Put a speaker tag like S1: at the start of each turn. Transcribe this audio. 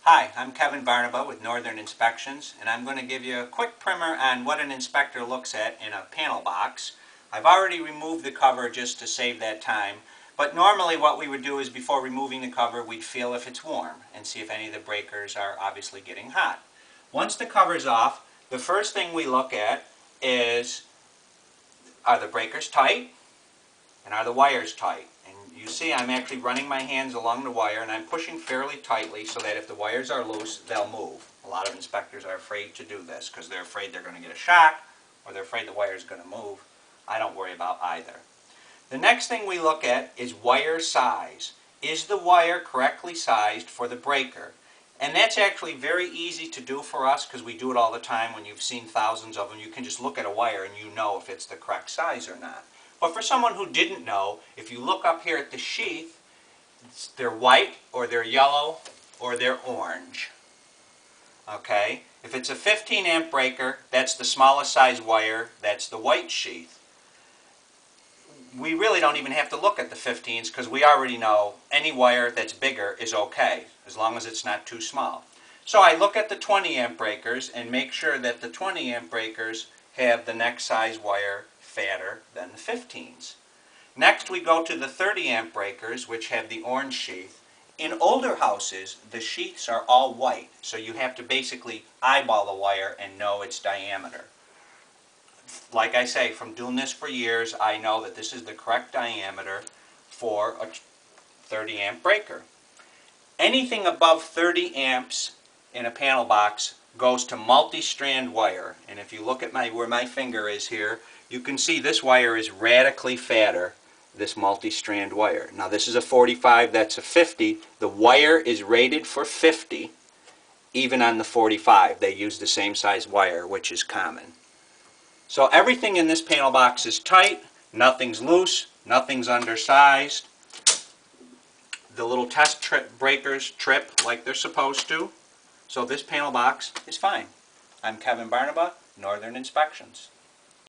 S1: Hi, I'm Kevin Barnaba with Northern Inspections, and I'm going to give you a quick primer on what an inspector looks at in a panel box. I've already removed the cover just to save that time, but normally what we would do is before removing the cover we'd feel if it's warm and see if any of the breakers are obviously getting hot. Once the cover's off, the first thing we look at is, are the breakers tight and are the wires tight? You see I'm actually running my hands along the wire and I'm pushing fairly tightly so that if the wires are loose, they'll move. A lot of inspectors are afraid to do this because they're afraid they're going to get a shock or they're afraid the wire is going to move. I don't worry about either. The next thing we look at is wire size. Is the wire correctly sized for the breaker? And that's actually very easy to do for us because we do it all the time. When you've seen thousands of them, you can just look at a wire and you know if it's the correct size or not. But for someone who didn't know, if you look up here at the sheath, they're white or they're yellow or they're orange. Okay? If it's a 15 amp breaker, that's the smallest size wire, that's the white sheath. We really don't even have to look at the 15s because we already know any wire that's bigger is okay, as long as it's not too small. So I look at the 20 amp breakers and make sure that the 20 amp breakers have the next size wire fatter than the 15s. Next we go to the 30 amp breakers, which have the orange sheath. In older houses, the sheaths are all white, so you have to basically eyeball the wire and know its diameter. Like I say, from doing this for years, I know that this is the correct diameter for a 30 amp breaker. Anything above 30 amps in a panel box goes to multi-strand wire. And if you look at where my finger is here, you can see this wire is radically fatter, this multi-strand wire. Now this is a 45, that's a 50. The wire is rated for 50, even on the 45. They use the same size wire, which is common. So everything in this panel box is tight, nothing's loose, nothing's undersized. The little test breakers trip like they're supposed to. So this panel box is fine. I'm Kevin Barnaba, Northern Inspections.